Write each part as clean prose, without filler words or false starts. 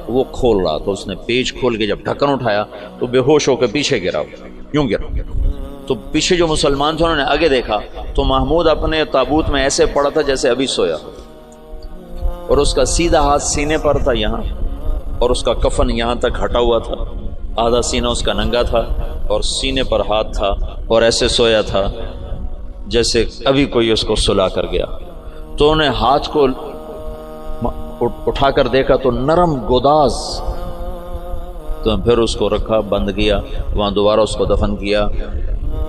وہ کھول رہا، تو اس نے پیچ کھول کے جب ڈھکن اٹھایا تو بے ہوش ہو کے پیچھے گرا، یوں گرا۔ تو پیچھے جو مسلمان تھے انہوں نے آگے دیکھا تو محمود اپنے تابوت میں ایسے پڑا تھا جیسے ابھی سویا، اور اس کا سیدھا ہاتھ سینے پر تھا یہاں، اور اس کا کفن یہاں تک ہٹا ہوا تھا، آدھا سینہ اس کا ننگا تھا اور سینے پر ہاتھ تھا، اور ایسے سویا تھا جیسے ابھی کوئی اس کو سلا کر گیا۔ تو انہیں ہاتھ کو اٹھا کر دیکھا تو نرم گوداز، تو پھر اس کو رکھا، بند کیا، وہاں دوبارہ اس کو دفن کیا۔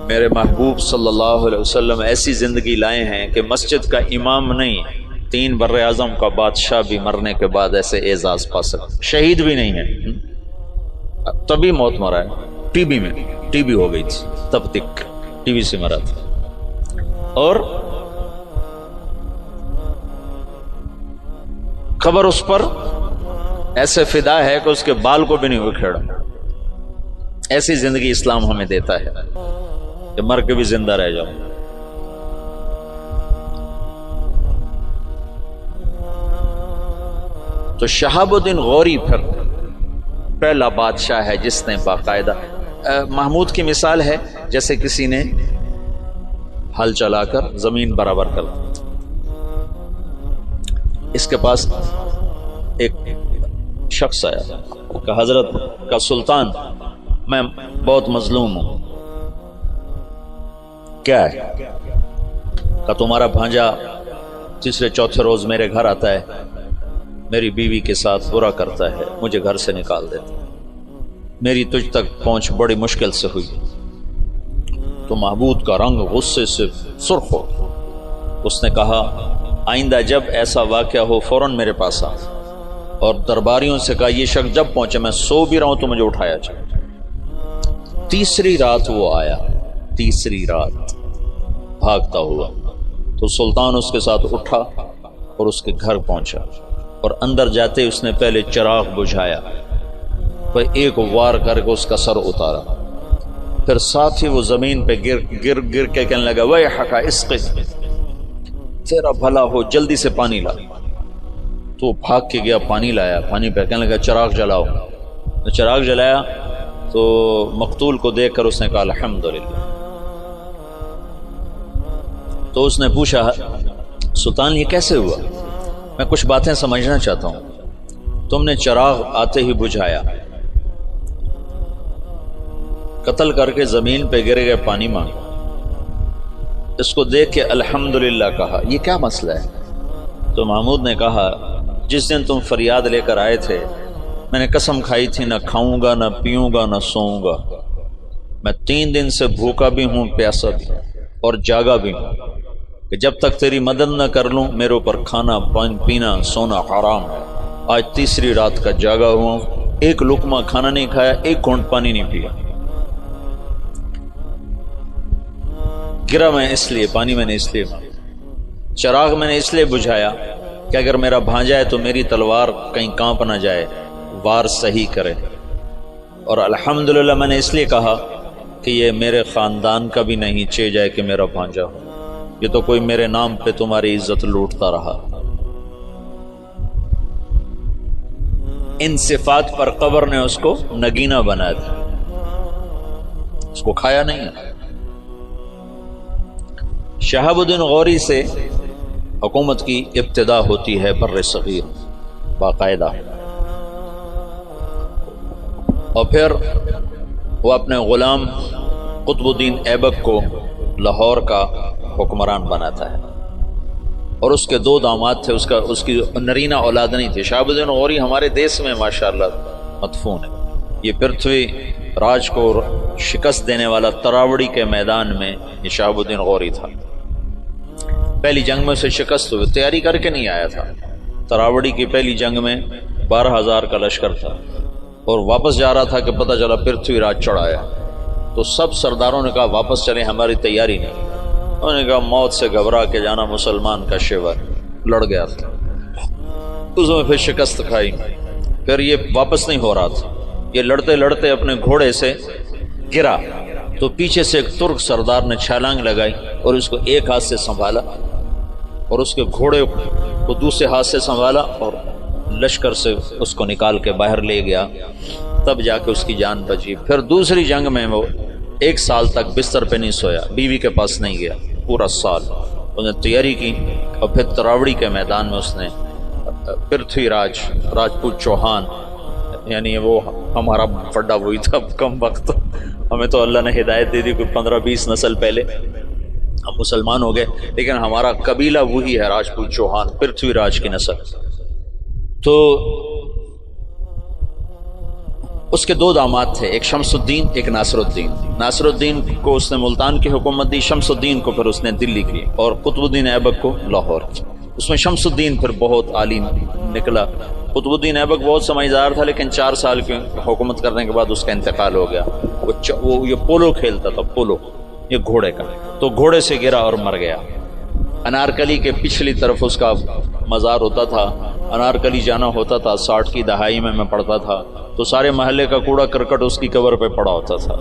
میرے محبوب صلی اللہ علیہ وسلم ایسی زندگی لائے ہیں کہ مسجد کا امام نہیں، 3 بر اعظم کا بادشاہ بھی مرنے کے بعد ایسے اعزاز پا سکتا، شہید بھی نہیں ہے، تبھی موت مرا ہے، ٹی بی میں، ٹی بی ہو گئی تھی تب تک، ٹی بی سے مرا تھا۔ اور قبر اس پر ایسے فدا ہے کہ اس کے بال کو بھی نہیں اکھیڑا۔ ایسی زندگی اسلام ہمیں دیتا ہے کہ مر کے بھی زندہ رہ جاؤ۔ تو شہاب الدین غوری پھر پہلا بادشاہ ہے جس نے باقاعدہ، محمود کی مثال ہے جیسے کسی نے ہل چلا کر زمین برابر کر دی۔ اس کے پاس ایک شخص آیا کہ حضرت کا سلطان میں بہت مظلوم ہوں، کیا ہے؟ کہ تمہارا بھانجا تیسرے چوتھے روز میرے گھر آتا ہے، میری بیوی کے ساتھ برا کرتا ہے، مجھے گھر سے نکال دیتا ہے، میری تجھ تک پہنچ بڑی مشکل سے ہوئی۔ تو محمود کا رنگ غصے سے سرخ ہو، اس نے کہا آئندہ جب ایسا واقعہ ہو فوراً میرے پاس آ، اور درباریوں سے کہا یہ شخص جب پہنچے، میں سو بھی رہا ہوں تو مجھے اٹھایا جائے۔ تیسری رات وہ آیا، تیسری رات بھاگتا ہوا، تو سلطان اس کے ساتھ اٹھا اور اس کے گھر پہنچا، اور اندر جاتے اس نے پہلے چراغ بجھایا، پھر ایک وار کر کے اس کا سر اتارا، پھر ساتھ ہی وہ زمین پہ گر کے کہنے لگا ویحک اسقِ، تیرا بھلا ہو جلدی سے پانی لا۔ تو بھاگ کے گیا، پانی لایا، پانی پہ کہنے لگا چراغ جلاؤ۔ چراغ جلایا تو مقتول کو دیکھ کر اس نے کہا الحمدللہ۔ تو اس نے پوچھا سلطان یہ کیسے ہوا؟ میں کچھ باتیں سمجھنا چاہتا ہوں۔ تم نے چراغ آتے ہی بجھایا، قتل کر کے زمین پہ گر گئے، پانی مانگا، اس کو دیکھ کے الحمدللہ کہا، یہ کیا مسئلہ ہے؟ تو محمود نے کہا جس دن تم فریاد لے کر آئے تھے میں نے قسم کھائی تھی نہ کھاؤں گا، نہ پیوں گا، نہ سوؤں گا، میں 3 دن سے بھوکا بھی ہوں، پیاسا بھی اور جاگا بھی ہوں، کہ جب تک تیری مدد نہ کر لوں میرے اوپر کھانا پینا سونا حرام ہے۔ آج تیسری رات کا جاگا ہوں، ایک لقمہ کھانا نہیں کھایا، ایک گھونٹ پانی نہیں پیا، گرا میں اس لیے، پانی میں نے اس لیے، چراغ میں نے اس لیے بجھایا کہ اگر میرا بھانجا ہے تو میری تلوار کہیں کانپ نہ جائے، وار صحیح کرے، اور الحمدللہ میں نے اس لیے کہا کہ یہ میرے خاندان کا بھی نہیں چے جائے کہ میرا بھانجا ہو، یہ تو کوئی میرے نام پہ تمہاری عزت لوٹتا رہا۔ ان صفات پر قبر نے اس کو نگینہ بنا دیا، اس کو کھایا نہیں۔ شہاب الدین غوری سے حکومت کی ابتدا ہوتی ہے بر صغیر باقاعدہ، اور پھر وہ اپنے غلام قطب الدین ایبک کو لاہور کا حکمران بناتا ہے، اور اس کے 2 داماد تھے، اس کی نرینہ اولاد نہیں تھی۔ شہاب الدین غوری ہمارے دیس میں ماشاءاللہ مدفون ہے، یہ پرتھوی راج کو شکست دینے والا تراوڑی کے میدان میں یہ شہاب الدین غوری تھا۔ پہلی جنگ میں اسے شکست ہوئی، تیاری کر کے نہیں آیا تھا، تراوڑی کی پہلی جنگ میں 12,000 کا لشکر تھا، اور واپس جا رہا تھا کہ پتہ چلا پرتھوی راج چڑھایا، تو سب سرداروں نے کہا واپس چلیں، ہماری تیاری نہیں۔ انہوں نے کہا موت سے گھبرا کے جانا مسلمان کا شیور، لڑ گیا تھا، اس میں پھر شکست کھائی، پھر یہ واپس نہیں ہو رہا تھا، یہ لڑتے لڑتے اپنے گھوڑے سے گرا، تو پیچھے سے ایک ترک سردار نے چھلانگ لگائی اور اس کو ایک ہاتھ سے سنبھالا، اور اس کے گھوڑے کو دوسرے ہاتھ سے سنبھالا اور لشکر سے اس کو نکال کے باہر لے گیا، تب جا کے اس کی جان بچی۔ پھر دوسری جنگ میں وہ 1 سال تک بستر پہ نہیں سویا، بیوی کے پاس نہیں گیا پورا سال، اس نے تیاری کی۔ اور پھر تراوڑی کے میدان میں اس نے پرتھوی راج راجپوت چوہان، یعنی وہ ہمارا بڑا وہی تھا کم وقت، ہمیں تو اللہ نے ہدایت دے دی کوئی 15-20 نسل پہلے، ہم مسلمان ہو گئے، لیکن ہمارا قبیلہ وہی ہے راجپوت چوہان، پرتھوی راج کی نسل۔ تو اس کے 2 داماد تھے، ایک شمس الدین ایک ناصر الدین۔ ناصر الدین کو اس نے ملتان کی حکومت دی، شمس الدین کو پھر اس نے دلی کی، اور قطب الدین ایبک کو لاہور کی۔ اس میں شمس الدین پھر بہت عالم نکلا۔ قطب الدین ایبک بہت سمجھدار تھا، لیکن 4 سال کی حکومت کرنے کے بعد اس کا انتقال ہو گیا۔ وہ یہ پولو کھیلتا تھا، پولو، یہ گھوڑے کا، تو گھوڑے سے گرا اور مر گیا۔ انارکلی کے پچھلی طرف اس کا مزار ہوتا تھا، انارکلی جانا ہوتا تھا، 60 کی دہائی میں پڑتا تھا، تو سارے محلے کا کوڑا کرکٹ اس کی قبر پہ پڑا ہوتا تھا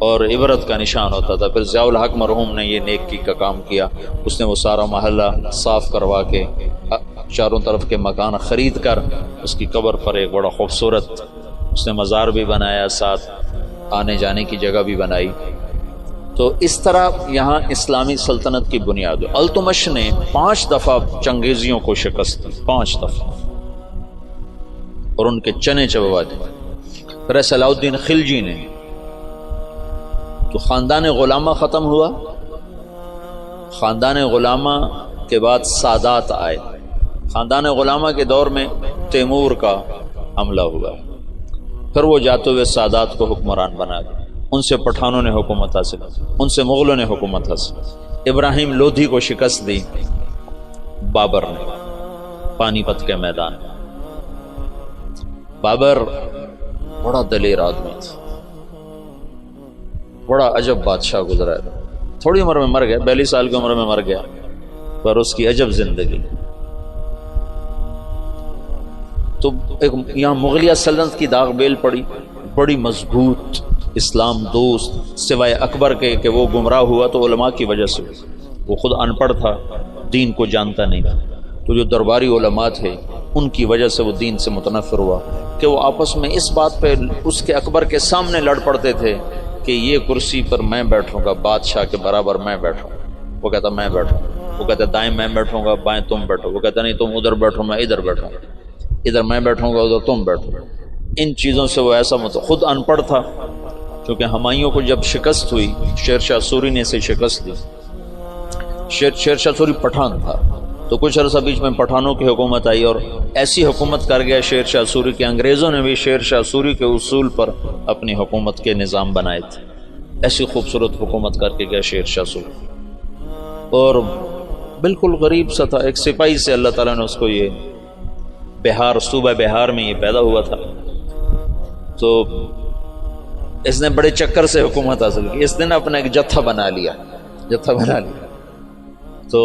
اور عبرت کا نشان ہوتا تھا۔ پھر ضیاء الحق مرحوم نے یہ نیکی کا کام کیا، اس نے وہ سارا محلہ صاف کروا کے چاروں طرف کے مکان خرید کر اس کی قبر پر ایک بڑا خوبصورت اس نے مزار بھی بنایا، ساتھ آنے جانے کی جگہ بھی بنائی۔ تو اس طرح یہاں اسلامی سلطنت کی بنیاد ہے۔ التمش نے 5 دفعہ چنگیزیوں کو شکست دی، 5 دفعہ، اور ان کے چنے چبوا دی۔ پھر صلاح الدین خلجی نے، تو خاندان غلامہ ختم ہوا، خاندان غلامہ کے بعد سادات آئے۔ خاندان غلامہ کے دور میں تیمور کا حملہ ہوا، پھر وہ جاتے ہوئے سادات کو حکمران بنا دیا، ان سے پٹھانوں نے حکومت حاصل، ان سے مغلوں نے حکومت حاصل۔ ابراہیم لودھی کو شکست دی بابر نے پانی پت کے میدان میں۔ بابر بڑا دلیر آدمی تھا، بڑا عجب بادشاہ گزرا ہے، تھوڑی عمر میں مر گیا، 42 سال کی عمر میں مر گیا، پر اس کی عجب زندگی۔ تو ایک یہاں مغلیہ سلطنت کی داغ بیل پڑی، بڑی مضبوط اسلام دوست، سوائے اکبر کے کہ وہ گمراہ ہوا تو علماء کی وجہ سے، وہ خود ان پڑھ تھا، دین کو جانتا نہیں تھا، تو جو درباری علماء تھے ان کی وجہ سے وہ دین سے متنفر ہوا کہ وہ آپس میں اس بات پہ اس کے اکبر کے سامنے لڑ پڑتے تھے کہ یہ کرسی پر میں بیٹھوں گا، بادشاہ کے برابر میں بیٹھوں، وہ کہتا میں بیٹھوں، وہ کہتا دائیں میں بیٹھوں گا، بائیں تم بیٹھو، وہ کہتا نہیں تم ادھر بیٹھو میں ادھر بیٹھوں، ادھر میں بیٹھوں گا ادھر تم بیٹھو۔ ان چیزوں سے وہ ایسا خود ان پڑھ تھا، کیونکہ ہمایوں کو جب شکست ہوئی، شیر شاہ سوری نے اسے شکست دی، شیر شاہ سوری پٹھان تھا، تو کچھ عرصہ بیچ میں پٹھانوں کی حکومت آئی اور ایسی حکومت کر گیا شیر شاہ سوری کے انگریزوں نے بھی شیر شاہ سوری کے اصول پر اپنی حکومت کے نظام بنائے تھے۔ ایسی خوبصورت حکومت کر کے گیا شیر شاہ سوری، اور بالکل غریب سا تھا، ایک سپاہی سے اللہ تعالیٰ نے اس کو یہ بہار، صوبہ بہار میں یہ پیدا ہوا تھا، تو اس نے بڑے چکر سے حکومت حاصل کی، اس نے نا اپنا ایک جتھا بنا لیا، تو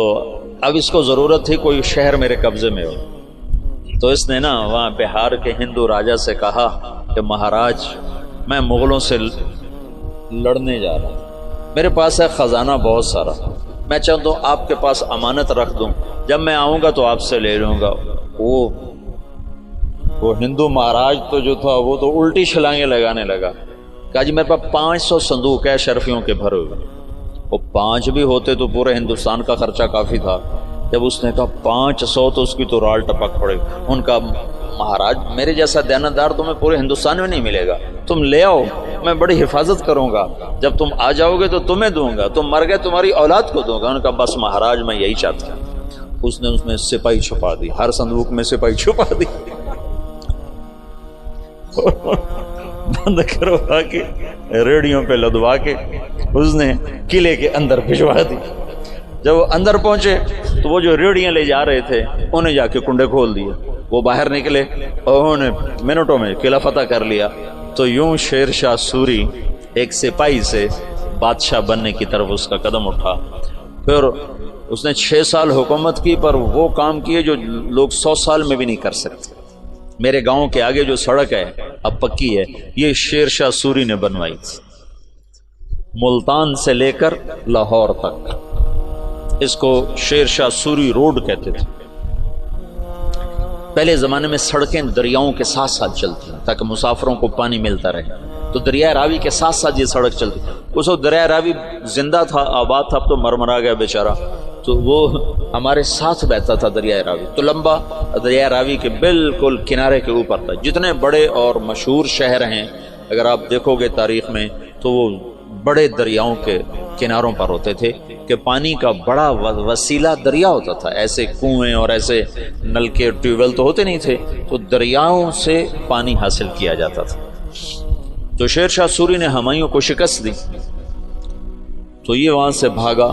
اب اس کو ضرورت تھی کوئی شہر میرے قبضے میں ہو، تو اس نے نا وہاں بہار کے ہندو راجا سے کہا کہ مہاراج میں مغلوں سے لڑنے جا رہا ہوں، میرے پاس ہے خزانہ بہت سارا، میں چاہتا ہوں آپ کے پاس امانت رکھ دوں، جب میں آؤں گا تو آپ سے لے لوں گا۔ وہ ہندو مہاراج تو جو تھا وہ تو الٹی چھلانگیں لگانے لگا، کہا جی میرے پاس 500 صندوق ہے شرفیوں کے بھرے ہوئے، وہ 5 بھی ہوتے تو پورے ہندوستان کا خرچہ کافی تھا، جب اس نے کہا 500 تو اس کی تو رال ٹپک پڑے، ان کا مہاراج میرے جیسا دیانتدار تمہیں پورے ہندوستان میں نہیں ملے گا، تم لے آؤ میں بڑی حفاظت کروں گا، جب تم آ جاؤ گے تو تمہیں دوں گا، تم مر گئے تمہاری اولاد کو دوں گا۔ ان کا بس مہاراج میں یہی چاہتا ہوں۔ اس نے اس میں سپاہی چھپا دی، ہر صندوق میں سپاہی چھپا دی، بند کروا کے ریڑیوں پہ لدوا کے اس نے قلعے کے اندر بھجوا دی۔ جب وہ اندر پہنچے تو وہ جو ریڑیاں لے جا رہے تھے انہیں جا کے کنڈے کھول دیے، وہ باہر نکلے اور انہوں نے منٹوں میں قلعہ فتح کر لیا۔ تو یوں شیر شاہ سوری ایک سپاہی سے بادشاہ بننے کی طرف اس کا قدم اٹھا۔ پھر اس نے 6 سال حکومت کی، پر وہ کام کیے جو لوگ 100 سال میں بھی نہیں کر سکتے۔ میرے گاؤں کے آگے جو سڑک ہے اب پکی ہے، یہ شیر شاہ سوری نے بنوائی تھی، ملتان سے لے کر لاہور تک، اس کو شیر شاہ سوری روڈ کہتے تھے۔ پہلے زمانے میں سڑکیں دریاؤں کے ساتھ ساتھ چلتی ہیں تاکہ مسافروں کو پانی ملتا رہے، تو دریائے راوی کے ساتھ ساتھ یہ سڑک چلتی. اس وقت دریائے راوی زندہ تھا، آباد تھا، اب تو مرمرا گیا بیچارہ، تو وہ ہمارے ساتھ بہتا تھا دریائے راوی. تو لمبا دریائے راوی کے بالکل کنارے کے اوپر تھا. جتنے بڑے اور مشہور شہر ہیں اگر آپ دیکھو گے تاریخ میں تو وہ بڑے دریاؤں کے کناروں پر ہوتے تھے کہ پانی کا بڑا وسیلہ دریا ہوتا تھا. ایسے کنویں اور ایسے نلکے ٹیوب ویل تو ہوتے نہیں تھے، تو دریاؤں سے پانی حاصل کیا جاتا تھا. تو شیر شاہ سوری نے ہمایوں کو شکست دی تو یہ وہاں سے بھاگا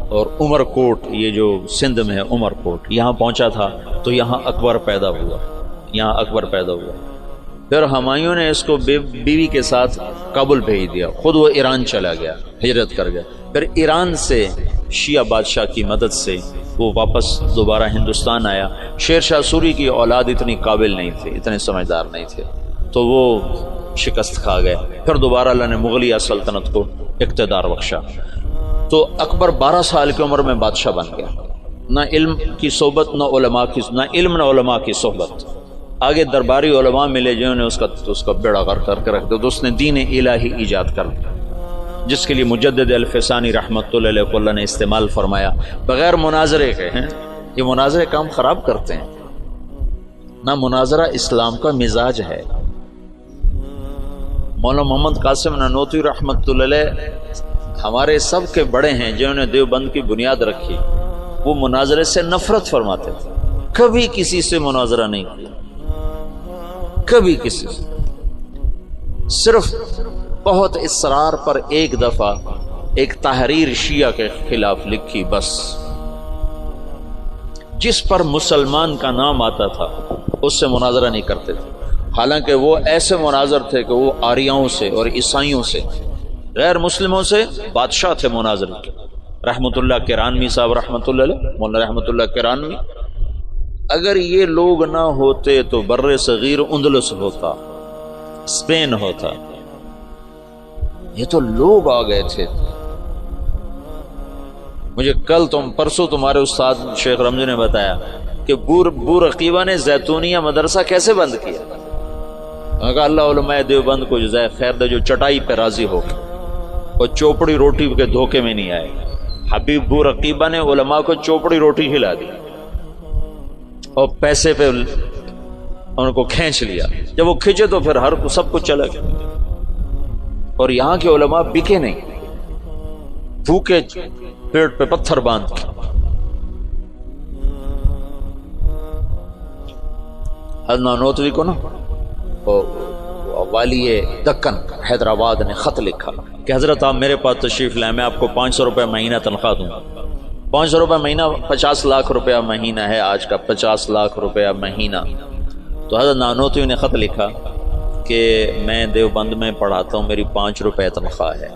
اور عمر کوٹ، یہ جو سندھ میں ہے عمر کوٹ، یہاں پہنچا تھا تو یہاں اکبر پیدا ہوا. پھر ہمایوں نے اس کو بیوی کے ساتھ کابل بھیج دیا، خود وہ ایران چلا گیا، ہجرت کر گیا. پھر ایران سے شیعہ بادشاہ کی مدد سے وہ واپس دوبارہ ہندوستان آیا. شیر شاہ سوری کی اولاد اتنی قابل نہیں تھے، اتنے سمجھدار نہیں تھے، تو وہ شکست کھا گئے. پھر دوبارہ اللہ نے مغلیہ سلطنت کو اقتدار بخشا. تو اکبر 12 سال کی عمر میں بادشاہ بن گیا. نہ علم کی صحبت، نہ علماء کی صحبت. آگے درباری علماء ملے جنہوں نے اس کا بیڑا غرق کر کے رکھ دیا. تو اس نے دین الہی ایجاد کر دیا جس کے لیے مجدد الفسانی رحمۃ اللہ علیہ کو اللہ نے استعمال فرمایا بغیر مناظرے کے. ہیں یہ مناظرے کام خراب کرتے ہیں. نہ مناظرہ اسلام کا مزاج ہے. مولانا محمد قاسم نانوتوی رحمۃ اللہ علیہ ہمارے سب کے بڑے ہیں جنہوں نے دیوبند کی بنیاد رکھی. وہ مناظرے سے نفرت فرماتے تھے، کبھی کسی سے مناظرہ نہیں کیا، کبھی کسی سے. صرف بہت اصرار پر ایک دفعہ ایک تحریر شیعہ کے خلاف لکھی بس، جس پر مسلمان کا نام آتا تھا اس سے مناظرہ نہیں کرتے تھے. حالانکہ وہ ایسے مناظر تھے کہ وہ آریاؤں سے اور عیسائیوں سے، غیر مسلموں سے بادشاہ تھے مناظر کے. رحمت اللہ کرانوی صاحب رحمت اللہ علیہ، مولانا رحمت اللہ کرانوی، اگر یہ لوگ نہ ہوتے تو بر صغیر اندلس ہوتا، اسپین ہوتا. یہ تو لوگ آ گئے تھے. مجھے پرسوں تمہارے استاد شیخ رمضی نے بتایا کہ بور عقیبہ نے زیتونیہ مدرسہ کیسے بند کیا. کہا اللہ علماء دیوبند کو جزائے خیر دے جو چٹائی پہ راضی ہو اور چوپڑی روٹی کے دھوکے میں نہیں آئے. حبیب بور عقیبہ نے علماء کو چوپڑی روٹی کھلا دی اور پیسے پہ ان کو کھینچ لیا. جب وہ کھینچے تو پھر سب کچھ چلا گیا. اور یہاں کے علماء بکے نہیں، بھوکے پیٹ پہ پتھر باندھ کے. حضرت نانوتوی کو نا والی دکن حیدرآباد نے خط لکھا کہ حضرت آپ میرے پاس تشریف لائیں، میں آپ کو 500 روپے مہینہ تنخواہ دوں گا. 500 روپے مہینہ 50 لاکھ روپیہ مہینہ ہے آج کا، 50 لاکھ روپیہ مہینہ. تو حضرت نانوتوی نے خط لکھا کہ میں دیوبند میں پڑھاتا ہوں، میری 5 روپے تنخواہ ہے،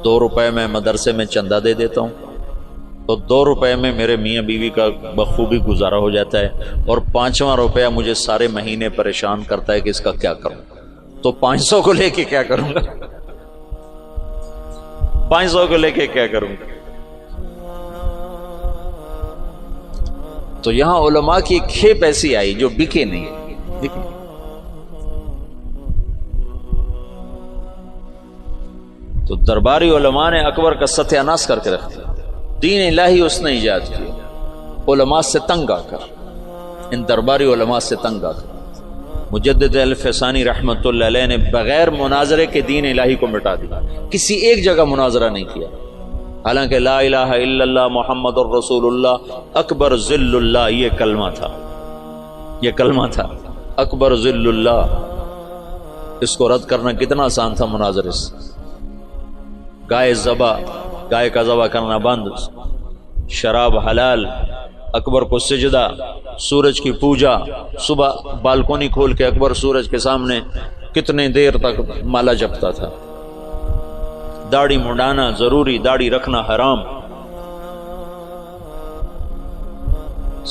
2 روپے میں مدرسے میں چندہ دے دیتا ہوں، تو 2 روپے میں میرے میاں بیوی کا بخوبی گزارا ہو جاتا ہے، اور 5واں روپیہ مجھے سارے مہینے پریشان کرتا ہے کہ اس کا کیا کروں. تو 500 کو لے کے کیا کروں گا، 500 کو لے کے کیا کروں گا. تو یہاں علماء کی ایک کھیپ ایسی آئی جو بکے نہیں. تو درباری علماء نے اکبر کا ستیہ ناش کر کے رکھ دیا. دین الہی اس نے ایجاد کیا علماء سے تنگ آ کر، ان درباری علماء سے تنگ آ کر. مجدد الفسانی رحمت اللہ علیہ نے بغیر مناظرے کے دین الہی کو مٹا دیا، کسی ایک جگہ مناظرہ نہیں کیا. حالانکہ لا الہ الا اللہ محمد الرسول اللہ اکبر ذل اللہ یہ کلمہ تھا، اکبر ذل اللہ. اس کو رد کرنا کتنا آسان تھا مناظرے سے. گائے کا ذبح کرنا بند، شراب حلال، اکبر کو سجدہ، سورج کی پوجا. صبح بالکونی کھول کے اکبر سورج کے سامنے کتنے دیر تک مالا جپتا تھا. داڑھی منڈانا ضروری، داڑھی رکھنا حرام.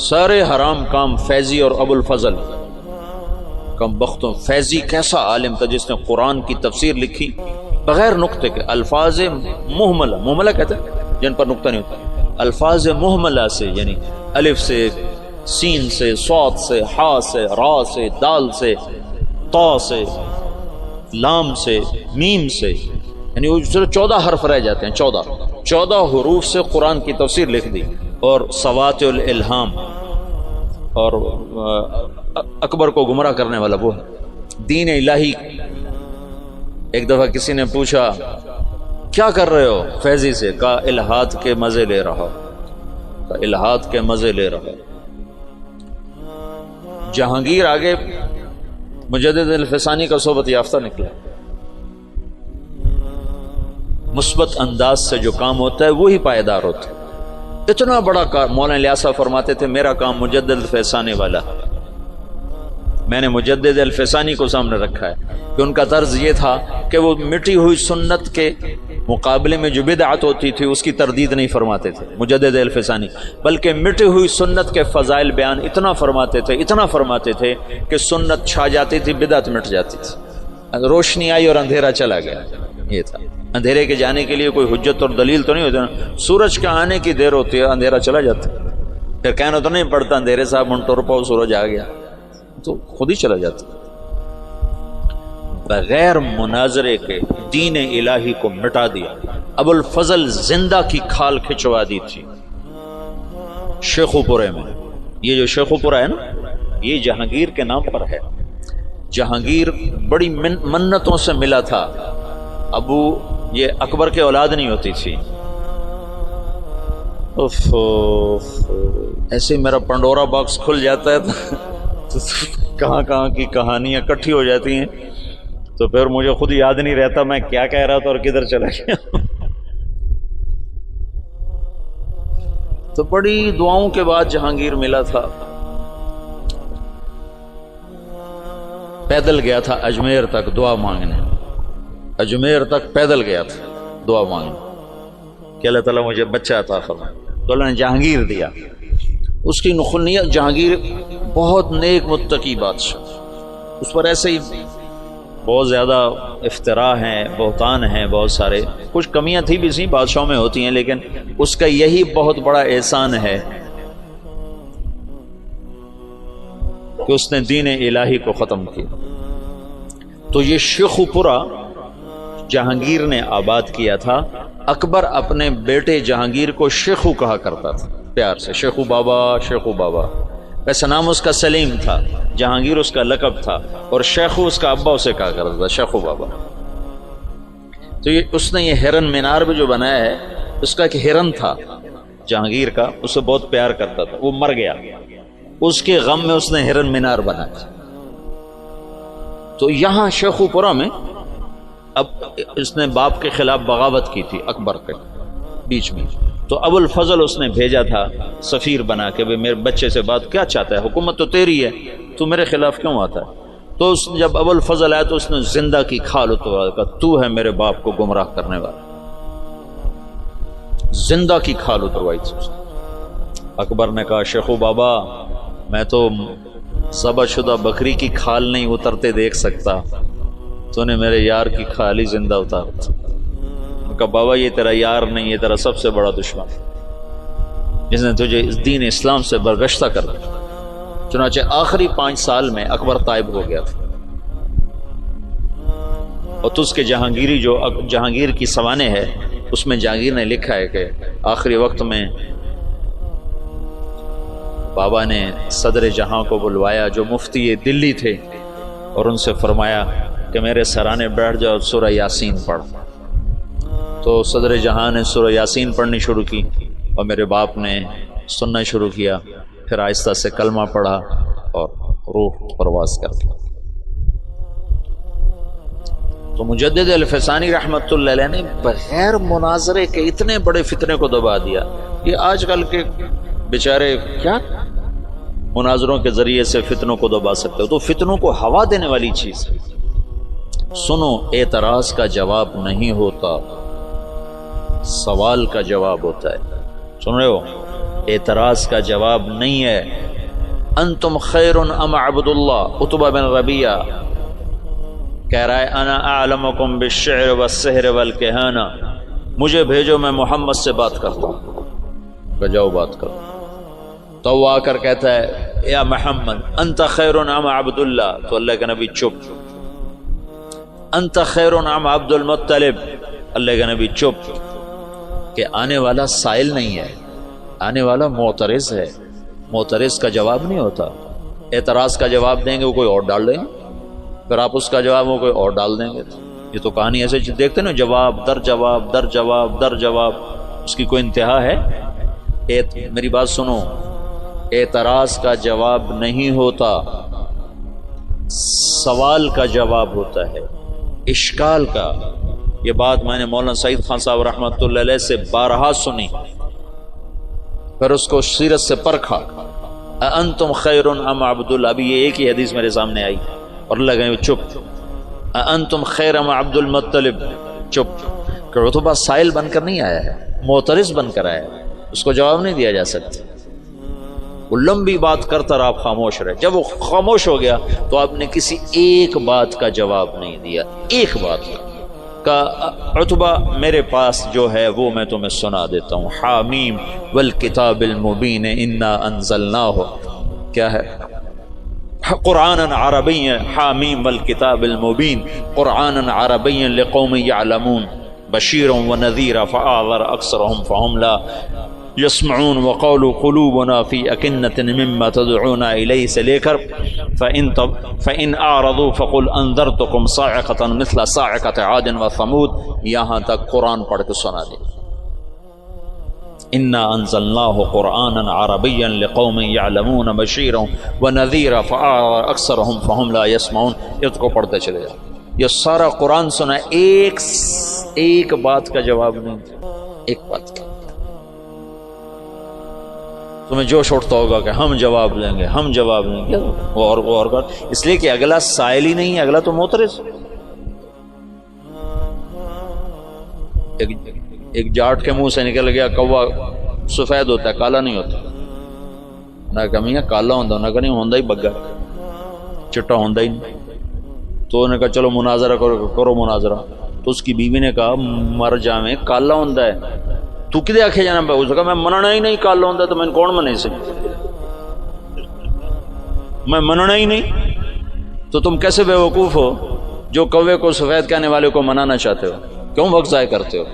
سارے حرام کام فیضی اور ابو الفضل کم بختوں. فیضی کیسا عالم تھا جس نے قرآن کی تفسیر لکھی بغیر نقطے کے. الفاظ محملہ کہتے ہیں جن پر نقطہ نہیں ہوتا. الفاظ محملہ سے یعنی الف سے سین سے، صاد سے، حا سے، را سے، دال سے، طا سے، لام سے، میم سے، یعنی وہ صرف 14 حرف رہ جاتے ہیں، 14 حروف سے قرآن کی تفسیر لکھ دی. اور سواطع الالہام، اور اکبر کو گمراہ کرنے والا وہ دین الہی. ایک دفعہ کسی نے پوچھا کیا کر رہے ہو فیضی سے؟ کہا الہاد کے مزے لے رہا، کہا الہاد کے مزے لے رہا. جہانگیر آگے مجدد الفسانی کا صحبت یافتہ نکلا. مثبت انداز سے جو کام ہوتا ہے وہی پائیدار ہوتا ہے. اتنا بڑا کام مولانا الیاس صاحب فرماتے تھے میرا کام مجدد الفسانی والا، میں نے مجدد الفسانی کو سامنے رکھا ہے کہ ان کا طرز یہ تھا کہ وہ مٹی ہوئی سنت کے مقابلے میں جو بدعت ہوتی تھی اس کی تردید نہیں فرماتے تھے مجدد الفسانی، بلکہ مٹی ہوئی سنت کے فضائل بیان اتنا فرماتے تھے کہ سنت چھا جاتی تھی، بدعت مٹ جاتی تھی. روشنی آئی اور اندھیرا چلا گیا. یہ تھا. اندھیرے کے جانے کے لیے کوئی حجت اور دلیل تو نہیں ہوتی نا. سورج کے آنے کی دیر ہوتی ہے، اندھیرا چلا جاتا ہے. پھر کہنا تو نہیں پڑتا اندھیرے صاحب منٹور پاؤ سورج آ گیا، تو خود ہی چلا جاتا. بغیر مناظرے کے دین الہی کو مٹا دیا. ابو الفضل زندہ کی کھال کھچوا دی تھی شیخو پورے میں. یہ جو شیخو پورہ ہے نا، یہ جہانگیر کے نام پر ہے. جہانگیر بڑی منتوں سے ملا تھا. ابو یہ اکبر کے اولاد نہیں ہوتی تھی. ایسے میرا پنڈورا باکس کھل جاتا ہے تو کہاں کی کہانیاں اکٹھی ہو جاتی ہیں، تو پھر مجھے خود یاد نہیں رہتا میں کیا کہہ رہا تھا اور کدھر چلا گیا. تو بڑی دعاؤں کے بعد جہانگیر ملا تھا. پیدل گیا تھا اجمیر تک دعا مانگنے، اجمیر تک پیدل گیا تھا دعا مانگنے کہ اللہ تعالیٰ مجھے بچہ عطا فرمائے. تو اللہ نے جہانگیر دیا. اس کی نخنیت، جہانگیر بہت نیک متقی بادشاہ، اس پر ایسے ہی بہت زیادہ افتراء ہیں، بہتان ہیں، بہت سارے. کچھ کمیاں تھی بھی سی بادشاہوں میں ہوتی ہیں، لیکن اس کا یہی بہت بڑا احسان ہے کہ اس نے دین الہی کو ختم کیا. تو یہ شیخو پورہ جہانگیر نے آباد کیا تھا. اکبر اپنے بیٹے جہانگیر کو شیخو کہا کرتا تھا پیار سے، شیخو بابا، شیخو بابا. ویسے نام اس کا سلیم تھا، جہانگیر اس کا لقب تھا، اور شیخو اس کا ابا اسے کہا کرتا تھا، شیخو بابا. تو یہ اس نے یہ ہرن مینار بھی جو بنایا ہے، اس کا ایک ہرن تھا جہانگیر کا، اسے بہت پیار کرتا تھا. وہ مر گیا، اس کے غم میں اس نے ہرن مینار بنایا. تو یہاں شیخو پورہ میں اب اس نے باپ کے خلاف بغاوت کی تھی اکبر کے بیچ میں. تو ابو الفضل اس نے بھیجا تھا سفیر بنا کے، میرے بچے سے بات کیا چاہتا ہے، حکومت تو تیری ہے، تو میرے خلاف کیوں آتا ہے. تو جب ابو الفضل آیا تو اس نے زندہ کی کھال اتروا کہا تو ہے میرے باپ کو گمراہ کرنے والا. زندہ کی کھال اتروائی تھی اس نے. اکبر نے کہا شیخو بابا میں تو ذبح شدہ بکری کی کھال نہیں اترتے دیکھ سکتا، تو نے میرے یار کی کھال ہی زندہ اتار. کہا بابا یہ تیرا یار نہیں، یہ تیرا سب سے بڑا دشمن جس نے تجھے اس دین اسلام سے برگشتہ کر دیا. چنانچہ آخری 5 سال میں اکبر طائب ہو گیا تھا. اور تو اس کے جہانگیری جو جہانگیر کی سوانح ہے اس میں جہانگیر نے لکھا ہے کہ آخری وقت میں بابا نے صدر جہاں کو بلوایا جو مفتی دلی تھے، اور ان سے فرمایا کہ میرے سرانے بیٹھ جاؤ، سورہ یاسین پڑھ. تو صدر جہاں نے سورہ یاسین پڑھنی شروع کی اور میرے باپ نے سننا شروع کیا. پھر آہستہ سے کلمہ پڑھا اور روح پرواز کر گیا. تو مجدد الفسانی رحمت اللہ علیہ نے بغیر مناظرے کے اتنے بڑے فتنے کو دبا دیا. یہ آج کل کے بیچارے کیا مناظروں کے ذریعے سے فتنوں کو دبا سکتے ہو؟ تو فتنوں کو ہوا دینے والی چیز. سنو، اعتراض کا جواب نہیں ہوتا، سوال کا جواب ہوتا ہے. سن رہے ہو؟ اعتراض کا جواب نہیں ہے. انتم خیر ام عبد اللہ، عتبہ بن ربیعہ کہہ رہا ہے انا اعلمکم بالشعر والسحر والکہانہ، مجھے بھیجو میں محمد سے بات کرتا ہوں. جاؤ بات کرو. تو وہ آ کر کہتا ہے یا محمد انت خیر ام عبداللہ، تو اللہ کے نبی چپ. انت خیر ام عبد المطلب، اللہ کے نبی چپ. کہ آنے والا سائل نہیں ہے، آنے والا معترض ہے. معترض کا جواب نہیں ہوتا. اعتراض کا جواب دیں گے وہ کوئی اور ڈال دیں گے، پھر آپ اس کا جواب وہ کوئی اور ڈال دیں گے. یہ تو کہانی ایسے دیکھتے نا، جواب در جواب در جواب در جواب، اس کی کوئی انتہا ہے؟ میری بات سنو، اعتراض کا جواب نہیں ہوتا، سوال کا جواب ہوتا ہے، اشکال کا. یہ بات میں نے مولانا سعید خان صاحب رحمۃ اللہ علیہ سے بارہا سنی، پھر اس کو سیرت سے پرکھا. انتم خیر ام عبداللہ، ابھی یہ ایک ہی حدیث میرے سامنے آئی اور اللہ کہنے چپ. انتم خیر ام عبد المطلب، چپ. کہ عتبہ سائل بن کر نہیں آیا ہے، معترض بن کر آیا ہے، اس کو جواب نہیں دیا جا سکتا. وہ لمبی بات کرتا رہا، آپ خاموش رہے. جب وہ خاموش ہو گیا تو آپ نے کسی ایک بات کا جواب نہیں دیا، ایک بات کا. عتبہ میرے پاس جو ہے وہ میں تمہیں سنا دیتا ہوں. حامیم والکتاب المبین انا انزلناہ، کیا ہے؟ قرآنا عربیا. حامیم والکتاب المبین قرآنا عربیا لقوم یعلمون بشیرا ونذیرا فاعذر اکثرهم فهم لا یسمعون وقولوا قلوبنا فی اکنۃ مما تدعونا الیہ سے لے کر فإن اعرضوا فقل انذرتکم صاعقۃ مثل صاعقۃ عاد وثمود، یہاں تک قرآن پڑھ کے سنا دے. انا انزلناہ قرآنا عربیا لقوم یعلمون بشیرا ونذیرا فاعرض اکثرهم فهم لا یسمعون. اس کو پڑھتے چلے جاؤ. یہ سارا قرآن سنا، ایک بات کا جواب نہیں دیا، ایک بات کا. تمہیں جوش اٹھتا ہوگا کہ ہم جواب دیں گے، ہم جواب دیں گے، اور اس لیے کہ اگلا سائل ہی نہیں ہے، اگلا تو معترض. ایک جاٹ کے منہ سے نکل گیا کوا سفید ہوتا ہے، کالا نہیں ہوتا. نہ کہ میاں کالا ہوندا، نہ کہ نہیں ہوندا ہی بگا، چٹا ہوندا ہی نہیں. تو انہوں نے کہا چلو مناظرہ کرو مناظرہ. تو اس کی بیوی نے کہا مر جا میں کالا ہوندا ہے، تو کدے آکھے جانا پہ؟ اس نے کہا میں مننا ہی نہیں کالا ہوندا، تو میں کون منے سے؟ میں مننا ہی نہیں. تو تم کیسے بے وقوف ہو جو کوے کو سفید کہنے والے کو منانا چاہتے ہو؟ کیوں وقت ضائع کرتے ہو؟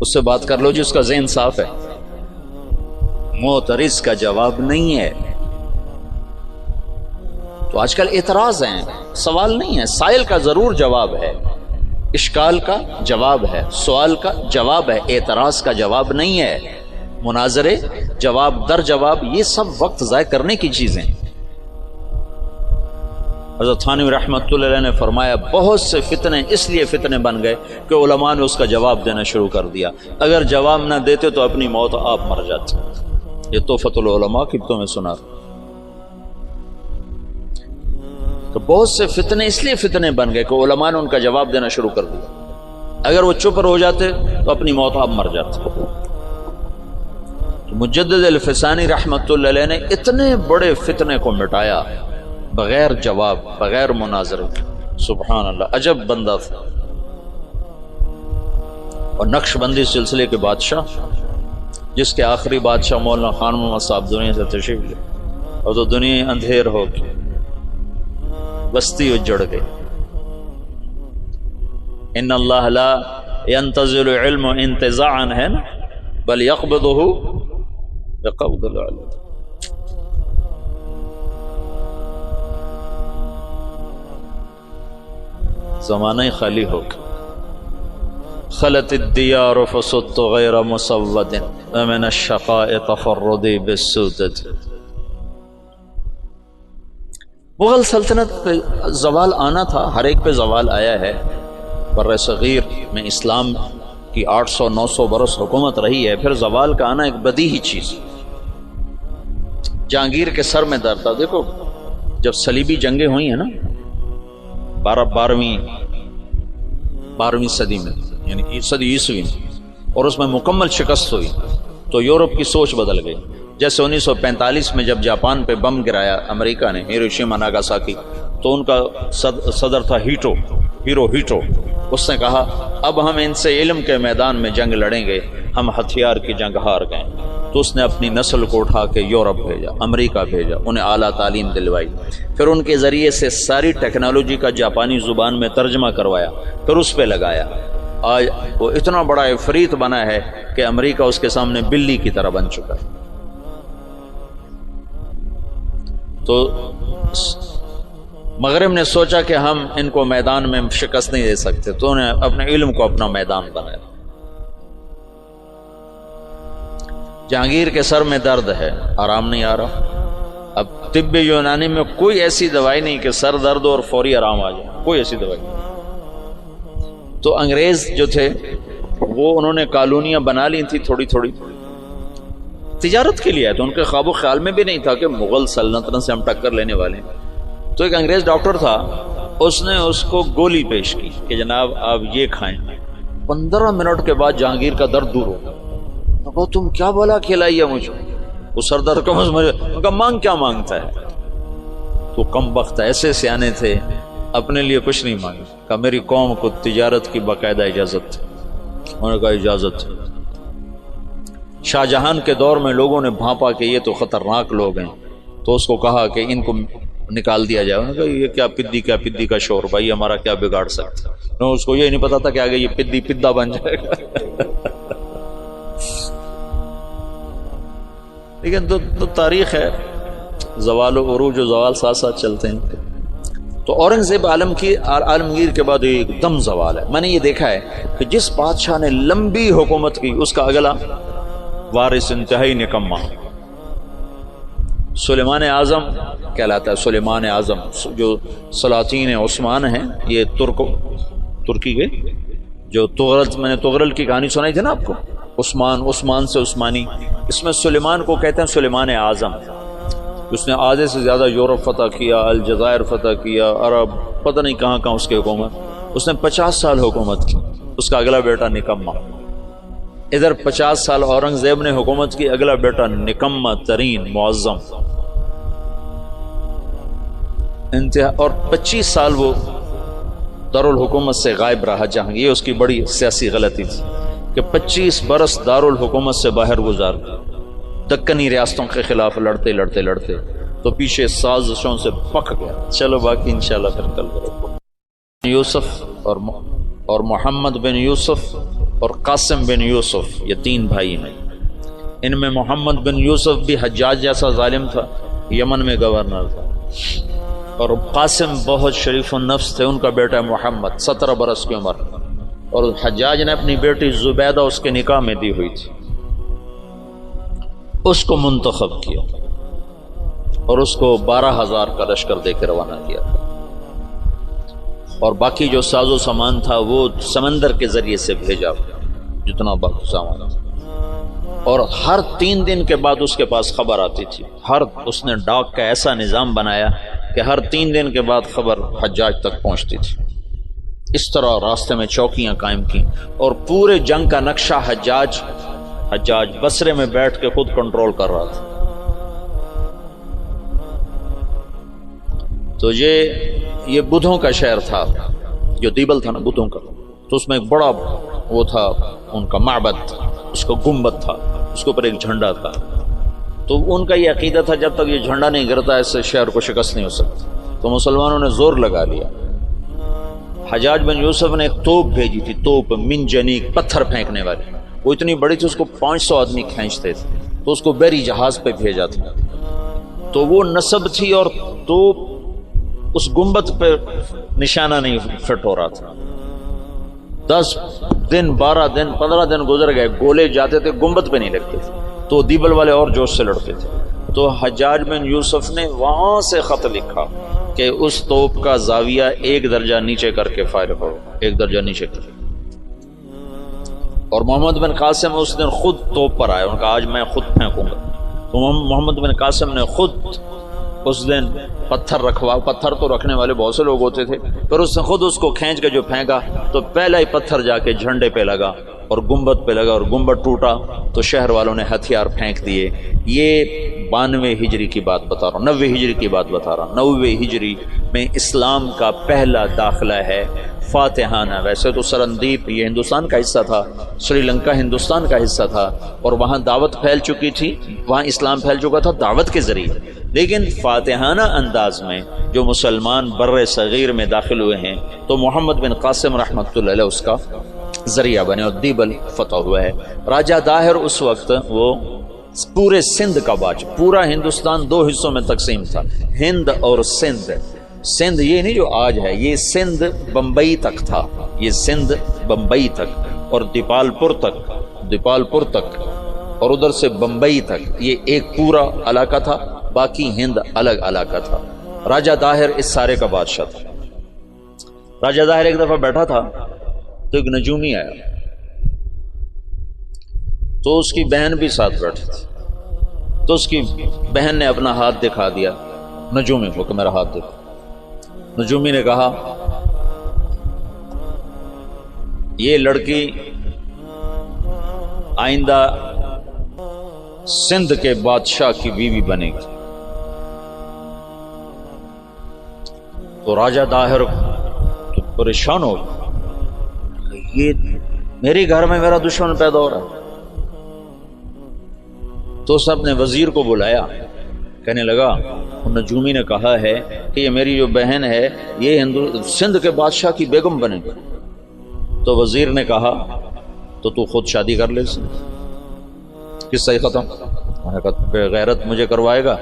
اس سے بات کر لو جس کا ذہن صاف ہے. معترض کا جواب نہیں ہے. تو آج کل اعتراض ہیں، سوال نہیں ہے. سائل کا ضرور جواب ہے، اشکال کا جواب ہے، سوال کا جواب ہے، اعتراض کا جواب نہیں ہے. مناظرے، جواب در جواب، یہ سب وقت ضائع کرنے کی چیزیں. حضرت تھانوی رحمۃ اللہ علیہ نے فرمایا بہت سے فتنے اس لیے فتنے بن گئے کہ علماء نے اس کا جواب دینا شروع کر دیا. اگر جواب نہ دیتے تو اپنی موت آپ مر جاتے. یہ تحفۃ العلماء کی تمہیں سنا. تو بہت سے فتنے اس لیے فتنے بن گئے کہ علماء نے ان کا جواب دینا شروع کر دیا. اگر وہ چپ ہو جاتے تو اپنی موت آپ مر جاتے. تو مجدد الفسانی رحمۃ اللہ علیہ نے اتنے بڑے فتنے کو مٹایا بغیر جواب، بغیر مناظرے. سبحان اللہ، عجب بندہ تھا. اور نقش بندی سلسلے کے بادشاہ، جس کے آخری بادشاہ مولانا خان محمد صاحب دنیا سے تشریف لے، اور تو دنیا اندھیر ہو گئی، بستی اجڑ گئی. ان اللہ لا ينتزل علم انتزاعا ہے نا، بل يقبضه بقبض العلم. زمانہ ہی خالی ہو گیا. خلت الدیار فصدت غیر مسود ومن الشقاء تفردی بالسودت. مغل سلطنت پہ زوال آنا تھا، ہر ایک پہ زوال آیا ہے. بر صغیر میں اسلام کی 800-900 برس حکومت رہی ہے، پھر زوال کا آنا ایک بدیہی چیز. جہانگیر کے سر میں درد تھا. دیکھو جب صلیبی جنگیں ہوئی ہیں نا 12ویں صدی میں، یعنی صدی عیسوی میں، اور اس میں مکمل شکست ہوئی، تو یورپ کی سوچ بدل گئی. جیسے 1945 میں جب جاپان پہ بم گرایا امریکہ نے، ہیروشیما ناگاساکی، تو ان کا صدر تھا ہیرو ہیٹو. اس نے کہا اب ہم ان سے علم کے میدان میں جنگ لڑیں گے، ہم ہتھیار کی جنگ ہار گئے. تو اس نے اپنی نسل کو اٹھا کے یورپ بھیجا، امریکہ بھیجا، انہیں اعلیٰ تعلیم دلوائی، پھر ان کے ذریعے سے ساری ٹیکنالوجی کا جاپانی زبان میں ترجمہ کروایا، پھر اس پہ لگایا۔ آج وہ اتنا بڑا عفریت بنا ہے کہ امریکہ اس کے سامنے بلی کی طرح بن چکا ہے۔ تو مغرب نے سوچا کہ ہم ان کو میدان میں شکست نہیں دے سکتے، تو انہیں اپنے علم کو اپنا میدان بنایا۔ جہانگیر کے سر میں درد ہے، آرام نہیں آ رہا۔ اب طب یونانی میں کوئی ایسی دوائی نہیں کہ سر درد اور فوری آرام آ جائے، کوئی ایسی دوائی نہیں۔ تو انگریز جو تھے وہ انہوں نے کالونیاں بنا لی تھی تھوڑی تھوڑی، تجارت کے لیے، تو ان کے خواب و خیال میں بھی نہیں تھا کہ مغل سلطنت سے ہم ٹکر لینے والے ہیں۔ تو ایک انگریز ڈاکٹر تھا، اس نے اس کو گولی پیش کی کہ جناب آپ یہ کھائیں۔ 15 منٹ کے بعد جہانگیر کا درد دور ہو گیا۔ کہا تم کیا بولا کھلائی ہے مجھے؟ وہ سر درد کو کہا مانگ کیا مانگتا ہے؟ تو کم بخت ایسے سیانے تھے، اپنے لیے کچھ نہیں مانگے، کہا میری قوم کو تجارت کی باقاعدہ اجازت تھی۔ انہوں نے کہا اجازت ہے۔ شاہ جہان کے دور میں لوگوں نے بھانپا کہ یہ تو خطرناک لوگ ہیں، تو اس کو کہا کہ ان کو نکال دیا جائے۔ انہوں نے کہا یہ کیا پدی کا شور، بھائی ہمارا کیا بگاڑ سکتا ہے؟ اس کو یہ نہیں پتا تھا کہ آگے یہ پدی پدا بن جائے گا۔ لیکن تو تاریخ ہے، زوال و عروج و زوال ساتھ ساتھ چلتے ہیں۔ تو اورنگزیب عالمگیر کے بعد ایک دم زوال ہے۔ میں نے یہ دیکھا ہے کہ جس بادشاہ نے لمبی حکومت کی اس کا اگلا وارث انتہائی نکما۔ سلیمان اعظم کہلاتا ہے، سلیمان اعظم جو سلاطین عثمان ہیں، یہ ترکی کے جو تغرل، میں نے تغرل کی کہانی سنائی تھی نا آپ کو، عثمان سے عثمانی، اس میں سلیمان کو کہتے ہیں سلیمان اعظم۔ اس نے آدھے سے زیادہ یورپ فتح کیا، الجزائر فتح کیا، عرب، پتہ نہیں کہاں کہاں اس کی حکومت۔ اس نے 50 سال حکومت کی، اس کا اگلا بیٹا نکما۔ ادھر 50 سال اورنگزیب نے حکومت کی، اگلا بیٹا نکما ترین معظم انتہا، اور 25 سال وہ دارالحکومت سے غائب رہا جہاں۔ یہ اس کی بڑی سیاسی غلطی تھی کہ 25 برس دارالحکومت سے باہر گزار، دکنی ریاستوں کے خلاف لڑتے تو پیچھے سازشوں سے پک گیا۔ چلو باقی انشاءاللہ پھر کل کریں۔ یوسف اور محمد بن یوسف اور قاسم بن یوسف، یہ 3 بھائی ہیں۔ ان میں محمد بن یوسف بھی حجاج جیسا ظالم تھا، یمن میں گورنر تھا، اور قاسم بہت شریف النفس تھے۔ ان کا بیٹا محمد 17 برس کی عمر، اور حجاج نے اپنی بیٹی زبیدہ اس کے نکاح میں دی ہوئی تھی، اس کو منتخب کیا اور اس کو 12,000 کا لشکر دے کے روانہ کیا، اور باقی جو ساز و سامان تھا وہ سمندر کے ذریعے سے بھیجا، جتنا باقی سامان تھا۔ اور ہر 3 دن کے بعد اس کے پاس خبر آتی تھی، اس نے ڈاک کا ایسا نظام بنایا کہ ہر 3 دن کے بعد خبر حجاج تک پہنچتی تھی۔ اس طرح راستے میں چوکیاں قائم کی، اور پورے جنگ کا نقشہ حجاج بصرے میں بیٹھ کے خود کنٹرول کر رہا تھا۔ تو یہ بدھوں کا شہر تھا، جو دیبل تھا نا بدھوں کا، تو اس میں ایک بڑا وہ تھا ان کا معبد، اس کو گنبد تھا، اس کے اوپر ایک جھنڈا تھا۔ تو ان کا یہ عقیدہ تھا جب تک یہ جھنڈا نہیں گرتا اس سے شہر کو شکست نہیں ہو سکتی۔ تو مسلمانوں نے زور لگا لیا۔ حجاج بن یوسف نے ایک توپ بھیجی تھی، توپ منجنیق، پتھر پھینکنے والی، وہ اتنی بڑی تھی اس کو 500 آدمی کھینچتے تھے، تو اس کو بحری جہاز پہ بھیجا تھا۔ تو وہ نصب تھی اور توپ اس گنبد پہ نشانہ نہیں فٹ ہو رہا تھا۔ 10 دن 12 دن 15 دن گزر گئے، گولے جاتے تھے، گنبد پہ نہیں لگتے تھے، تو دیبل والے اور جوش سے لڑتے تھے۔ تو حجاج بن یوسف نے وہاں سے خط لکھا کہ اس توپ کا زاویہ 1 درجہ نیچے کر کے فائر کرو، 1 درجہ نیچے کر۔ اور محمد بن قاسم اس دن خود توپ پر آئے، ان کا آج میں خود پھینکوں گا۔ تو محمد بن قاسم نے خود اس دن پتھر تو رکھنے والے بہت سے لوگ ہوتے تھے، پھر اس نے خود اس کو کھینچ کے جو پھینکا تو پہلا ہی پتھر جا کے جھنڈے پہ لگا، اور گنبد پہ لگا اور گنبد ٹوٹا تو شہر والوں نے ہتھیار پھینک دیے۔ یہ 92 ہجری کی بات بتا رہا ہوں، 90 ہجری کی بات بتا رہا ہوں۔ 90 ہجری میں اسلام کا پہلا داخلہ ہے فاتحانہ۔ ویسے تو سرندیپ یہ ہندوستان کا حصہ تھا، سری لنکا ہندوستان کا حصہ تھا، اور وہاں دعوت پھیل چکی تھی، وہاں اسلام پھیل چکا تھا دعوت کے ذریعے، لیکن فاتحانہ انداز میں جو مسلمان بر صغیر میں داخل ہوئے ہیں تو محمد بن قاسم رحمۃ اللہ علیہ اس کا ذریعہ بنے اور دیبل فتح ہوا ہے۔ راجہ داہر اس وقت وہ پورے سندھ کا بادشاہ، پورا ہندوستان 2 حصوں میں تقسیم تھا، ہند اور سندھ۔ سندھ یہ نہیں جو آج ہے، یہ سندھ بمبئی تک تھا، یہ سندھ بمبئی تک اور دیپال پور تک اور ادھر سے بمبئی تک، یہ ایک پورا علاقہ تھا، باقی ہند الگ علاقہ تھا۔ راجہ داہر اس سارے کا بادشاہ تھا۔ راجہ داہر ایک دفعہ بیٹھا تھا تو ایک نجومی آیا، تو اس کی بہن بھی ساتھ بیٹھی تھی، تو اس کی بہن نے اپنا ہاتھ دکھا دیا نجومی کو کہ میرا ہاتھ دیکھو۔ نجومی نے کہا یہ لڑکی آئندہ سندھ کے بادشاہ کی بیوی بنے گی۔ تو راجہ داہر تو پریشان ہو گیا، یہ میرے گھر میں میرا دشمن پیدا ہو رہا ہے۔ تو اس اپنے وزیر کو بلایا، کہنے لگا نجومی نے کہا ہے کہ یہ میری جو بہن ہے یہ سندھ کے بادشاہ کی بیگم بنے گی۔ تو وزیر نے کہا تو خود شادی کر لے، قصہ ہی ختم۔ میں نے کہا بے غیرت مجھے کروائے گا،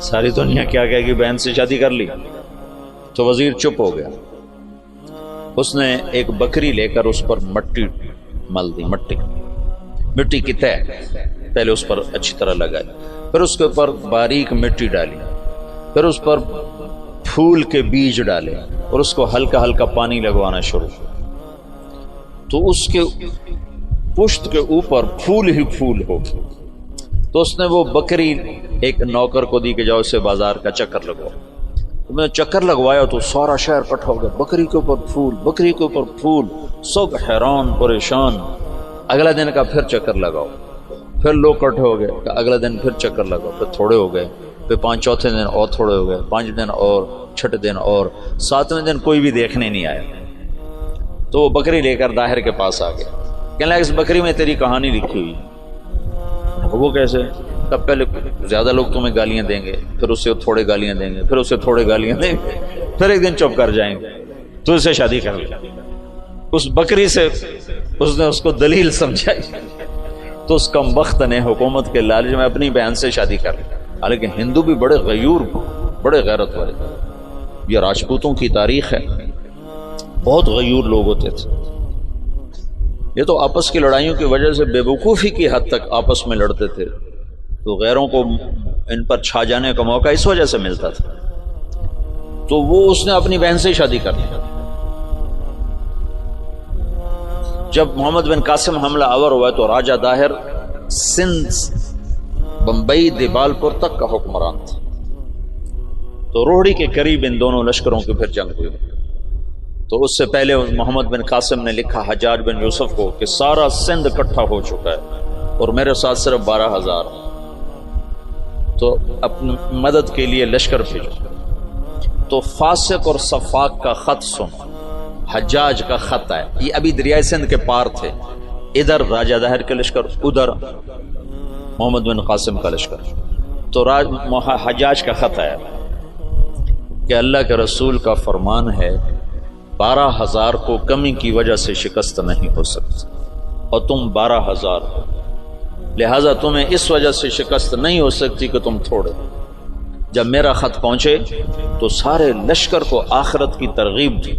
ساری دنیا کیا کہے گی بہن سے شادی کر لی۔ تو وزیر چپ ہو گیا، اس نے ایک بکری لے کر اس پر مٹی مل دی، مٹی کی تہ پہلے اس پر اچھی طرح لگائی، پھر اس کے اوپر باریک مٹی ڈالی، پھر اس پر پھول کے بیج ڈالے اور اس کو ہلکا ہلکا پانی لگوانا شروع۔ تو اس کے پشت کے اوپر پھول ہی پھول ہو، تو اس نے وہ بکری ایک نوکر کو دی کہ جاؤ اسے بازار کا چکر لگواؤ۔ تو میں نے چکر لگوایا تو سارا شہر اکٹھا ہو گیا، بکری کے اوپر پھول، بکری کے اوپر پھول، سب حیران پریشان۔ اگلا دن کا پھر چکر لگاؤ، پھر لوگ اکٹھے ہو گئے، اگلا دن پھر چکر لگاؤ، پھر تھوڑے ہو گئے، پھر 5 دن اور تھوڑے ہو گئے، 5 دن اور، 6 دن اور، 7ویں دن کوئی بھی دیکھنے نہیں آیا۔ تو وہ بکری لے کر داہر کے پاس آ گیا، کہنے لگا اس بکری میں تیری کہانی لکھی ہوئی۔ وہ کیسے؟ تب پہلے زیادہ لوگ تمہیں گالیاں دیں گے، پھر اسے تھوڑے گالیاں دیں گے، پھر اسے تھوڑے گالیاں دیں گے، پھر ایک دن چپ کر جائیں گے، تو اسے شادی کر لیا۔ اس بکری سے اس نے اس کو دلیل سمجھائی، تو اس کم بخت نے حکومت کے لالچ میں اپنی بہن سے شادی کر لی۔ حالانکہ ہندو بھی بڑے غیور، بڑے غیرت والے، یہ راجپوتوں کی تاریخ ہے، بہت غیور لوگ ہوتے تھے۔ یہ تو آپس کی لڑائیوں کی وجہ سے بے وقوفی کی حد تک آپس میں لڑتے تھے، تو غیروں کو ان پر چھا جانے کا موقع اس وجہ سے ملتا تھا۔ تو وہ اس نے اپنی بہن سے شادی کر لی۔ جب محمد بن قاسم حملہ آور ہوا تو راجہ داہر سندھ بمبئی دیبال پور تک کا حکمران تھا۔ تو روہڑی کے قریب ان دونوں لشکروں کی پھر جنگ ہوئی۔ تو اس سے پہلے محمد بن قاسم نے لکھا حجاج بن یوسف کو کہ سارا سندھ اکٹھا ہو چکا ہے اور میرے ساتھ صرف 12,000، تو اپنی مدد کے لیے لشکر بھیجو۔ تو فاسق اور صفاق کا خط سنو، حجاج کا خط ہے، یہ ابھی دریائے سندھ کے پار تھے، ادھر راجہ داہر کے لشکر، ادھر محمد بن قاسم کا لشکر۔ تو حجاج کا خط ہے کہ اللہ کے رسول کا فرمان ہے 12,000 کو کمی کی وجہ سے شکست نہیں ہو سکتی، اور تم 12,000 ہو، لہذا تمہیں اس وجہ سے شکست نہیں ہو سکتی کہ تم تھوڑے۔ جب میرا خط پہنچے تو سارے لشکر کو آخرت کی ترغیب دی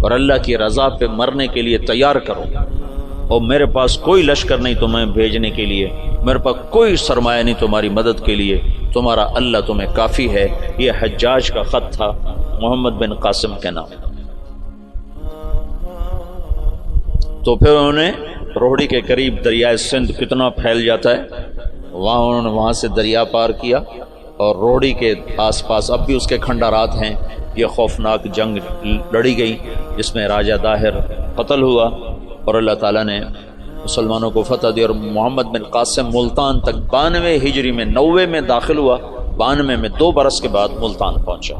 اور اللہ کی رضا پہ مرنے کے لیے تیار کرو، اور میرے پاس کوئی لشکر نہیں تمہیں بھیجنے کے لیے، میرے پاس کوئی سرمایہ نہیں تمہاری مدد کے لیے، تمہارا اللہ تمہیں کافی ہے۔ یہ حجاج کا خط تھا محمد بن قاسم کے نام۔ تو پھر انہوں نے روہڑی کے قریب دریائے سندھ کتنا پھیل جاتا ہے، انہوں نے وہاں سے دریا پار کیا، اور روہڑی کے آس پاس اب بھی اس کے کھنڈارات ہیں۔ یہ خوفناک جنگ لڑی گئی جس میں راجہ داہر قتل ہوا اور اللہ تعالیٰ نے مسلمانوں کو فتح دی، اور محمد بن قاسم ملتان تک 92 ہجری میں 90 میں داخل ہوا، 92 میں 2 برس کے بعد ملتان پہنچا،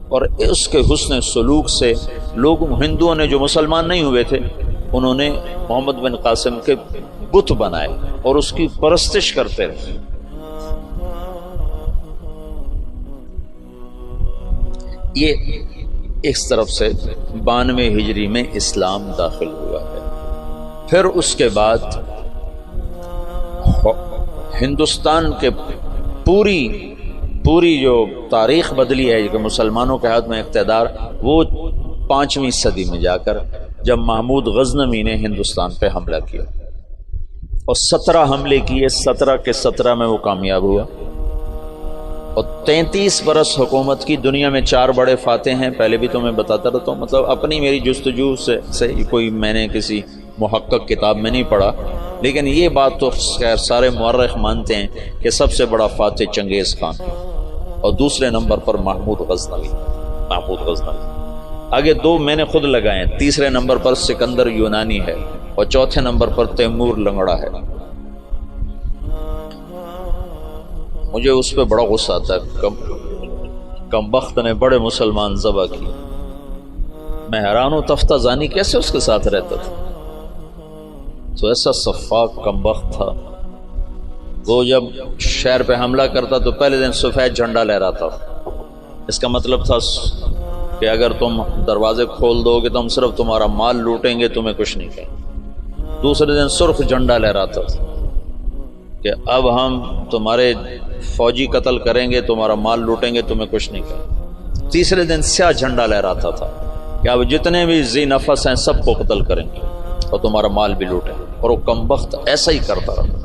اور اس کے حسن سلوک سے لوگ ہندوؤں نے جو مسلمان نہیں ہوئے تھے انہوں نے محمد بن قاسم کے بت بنائے اور اس کی پرستش کرتے رہے۔ یہ اس طرف سے 92 ہجری میں اسلام داخل ہوا ہے۔ پھر اس کے بعد ہندوستان کے پوری جو تاریخ بدلی ہے کہ مسلمانوں کے ہاتھ میں اقتدار، وہ 5ویں صدی میں جا کر جب محمود غزنوی نے ہندوستان پہ حملہ کیا اور 17 حملے کیے، 17 کے 17 میں وہ کامیاب ہوا، اور 33 برس حکومت کی۔ دنیا میں 4 بڑے فاتح ہیں، پہلے بھی تمہیں بتاتا رہتا ہوں، مطلب اپنی میری جستجو سے کوئی میں نے کسی محقق کتاب میں نہیں پڑھا، لیکن یہ بات تو خیر سارے مورخ مانتے ہیں کہ سب سے بڑا فاتح چنگیز خان اور دوسرے نمبر پر محمود غزنوی۔ آگے 2 میں نے خود لگائے ہیں، تیسرے نمبر پر سکندر یونانی ہے اور چوتھے نمبر پر تیمور لنگڑا ہے۔ مجھے اس پہ بڑا غصہ آتا ہے، کم بخت نے بڑے مسلمان ذبح کیے۔ میں حیران ہوں تفتہ زانی کیسے اس کے ساتھ رہتا تھا، تو ایسا صفاق کم بخت تھا۔ وہ جب شہر پہ حملہ کرتا تو پہلے دن سفید جھنڈا لہراتا تھا، اس کا مطلب تھا کہ اگر تم دروازے کھول دو گے تو ہم صرف تمہارا مال لوٹیں گے، تمہیں کچھ نہیں کہیں۔ دوسرے دن سرخ جھنڈا لہراتا تھا کہ اب ہم تمہارے فوجی قتل کریں گے، تمہارا مال لوٹیں گے، تمہیں کچھ نہیں کہیں۔ تیسرے دن سیاہ جھنڈا لہراتا تھا کہ اب جتنے بھی ذی نفس ہیں سب کو قتل کریں گے اور تمہارا مال بھی لوٹیں گے، اور وہ کم بخت ایسا ہی کرتا رہا۔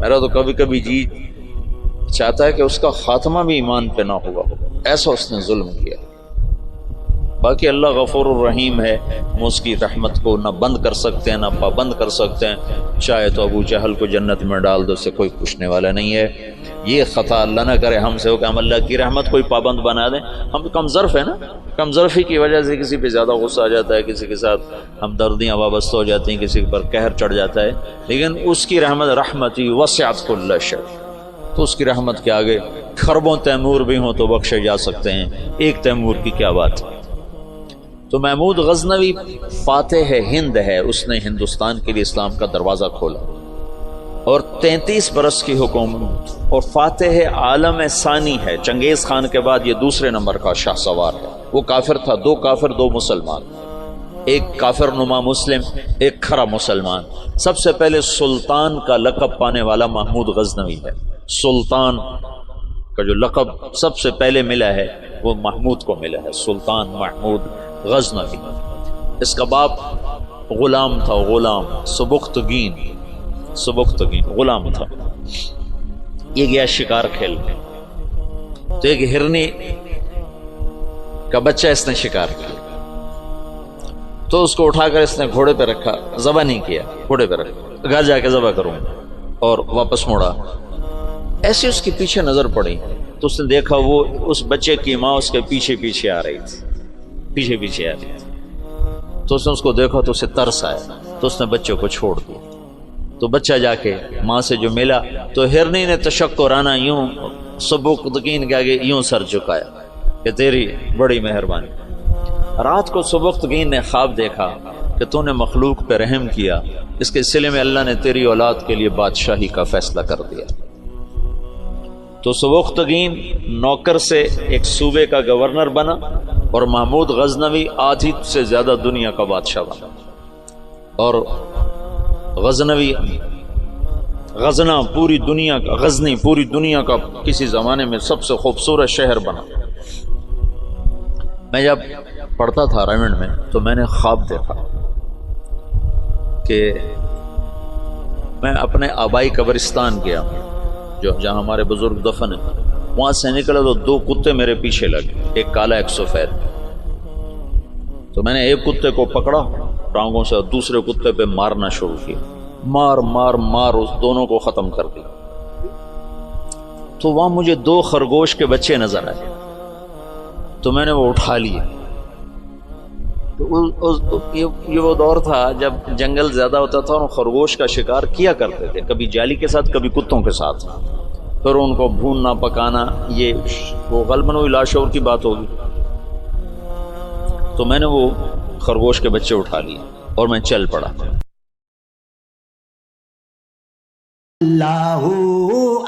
میرا تو کبھی کبھی جی چاہتا ہے کہ اس کا خاتمہ بھی ایمان پہ نہ ہوا ہو، ایسا اس نے ظلم کیا۔ باقی اللہ غفور الرحیم ہے، ہم اس کی رحمت کو نہ بند کر سکتے ہیں نہ پابند کر سکتے ہیں۔ چاہے تو ابو جہل کو جنت میں ڈال دو، اسے کوئی پوچھنے والا نہیں ہے۔ یہ خطا اللہ نہ کرے ہم سے ہو کہ ہم اللہ کی رحمت کوئی پابند بنا دیں۔ ہم کم ظرف ہے نا، کم ظرفی کی وجہ سے کسی پہ زیادہ غصہ آ جاتا ہے، کسی کے ساتھ ہمدردیاں وابستہ ہو جاتی ہیں، کسی پر قہر چڑھ جاتا ہے، لیکن اس کی رحمت رحمتی وسعت کل شیء، تو اس کی رحمت کے آگے خربوں تیمور بھی ہوں تو بخشے جا سکتے ہیں، ایک تیمور کی کیا بات ہے۔ تو محمود غزنوی فاتح ہند ہے، اس نے ہندوستان کے لیے اسلام کا دروازہ کھولا اور 33 برس کی حکومت، اور فاتح عالم ثانی ہے۔ چنگیز خان کے بعد یہ دوسرے نمبر کا شاہ سوار ہے۔ وہ کافر تھا، 2 کافر 2 مسلمان، ایک کافر نما مسلم، ایک کھرا مسلمان۔ سب سے پہلے سلطان کا لقب پانے والا محمود غزنوی ہے۔ سلطان کا جو لقب سب سے پہلے ملا ہے وہ محمود کو ملا ہے، سلطان محمود غزنوی۔ اس کا باپ غلام تھا، غلام سبکتگین غلام تھا۔ یہ گیا شکار کھیلنے، تو ایک ہرنی کا بچہ اس نے شکار کیا، تو اس کو اٹھا کر اس نے گھوڑے پہ رکھا، ذبح نہیں کیا، گھوڑے پہ رکھا، گھر جا کے ذبح کروں، اور واپس موڑا۔ ایسے اس کے پیچھے نظر پڑی تو اس نے دیکھا وہ اس بچے کی ماں اس کے پیچھے آ رہی تھی، تو اس نے اس کو دیکھا تو اسے ترس آیا، تو اس نے بچے کو چھوڑ دیا۔ تو بچہ جا کے ماں سے جو ملا تو ہرنی نے تشکرانہ یوں سبکتگین کے آگے یوں سر جھکایا کہ تیری بڑی مہربانی۔ رات کو سبکتگین نے خواب دیکھا کہ تو نے مخلوق پہ رحم کیا، اس کے سلے میں اللہ نے تیری اولاد کے لیے بادشاہی کا فیصلہ کر دیا۔ تو سبکتگین نوکر سے ایک صوبے کا گورنر بنا، اور محمود غزنوی آدھی سے زیادہ دنیا کا بادشاہ بنا، اور غزنی پوری دنیا کا کسی زمانے میں سب سے خوبصورت شہر بنا۔ میں جب پڑھتا تھا رائمنڈ میں تو میں نے خواب دیکھا کہ میں اپنے آبائی قبرستان گیا جہاں ہمارے بزرگ دفن ہیں، وہاں سے نکلا تو 2 کتے میرے پیچھے لگے، ایک کالا ایک سفید۔ تو میں نے ایک کتے کو پکڑا ٹانگوں سے اور دوسرے کتے پہ مارنا شروع کیا، مار اس دونوں کو ختم کر دیا۔ تو وہاں مجھے 2 خرگوش کے بچے نظر آئے، تو میں نے وہ اٹھا لیے یہ وہ دور تھا جب جنگل زیادہ ہوتا تھا اور خرگوش کا شکار کیا کرتے تھے، کبھی جالی کے ساتھ کبھی کتوں کے ساتھ، پھر ان کو بھوننا پکانا، یہ وہ غالباً وہی لاشعور کی بات ہوگی۔ تو میں نے وہ خرگوش کے بچے اٹھا لیے اور میں چل پڑا۔ اللہ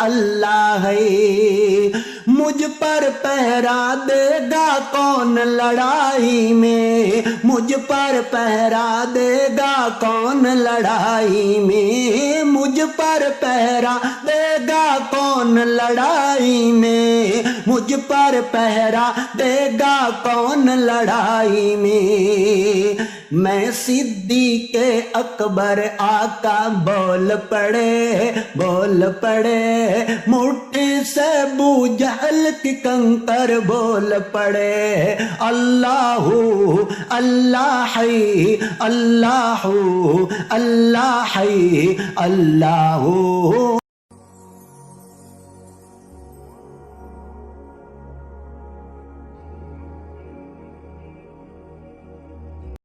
اللہ ہے، مجھ پر پہرا دے گا کون لڑائی میں، مجھ پر پہرا دے گا کون لڑائی میں، مجھ پر پہرا دے گا کون لڑائی میں، مجھ پر پہرا دے گا کون لڑائی میں۔ میں صدیق اکبر آقا بول پڑے بول پڑے، مٹھی سے ابو جہل کی کنکر بول پڑے، اللہ اللہ ہے اللہ اللہ ہے اللہ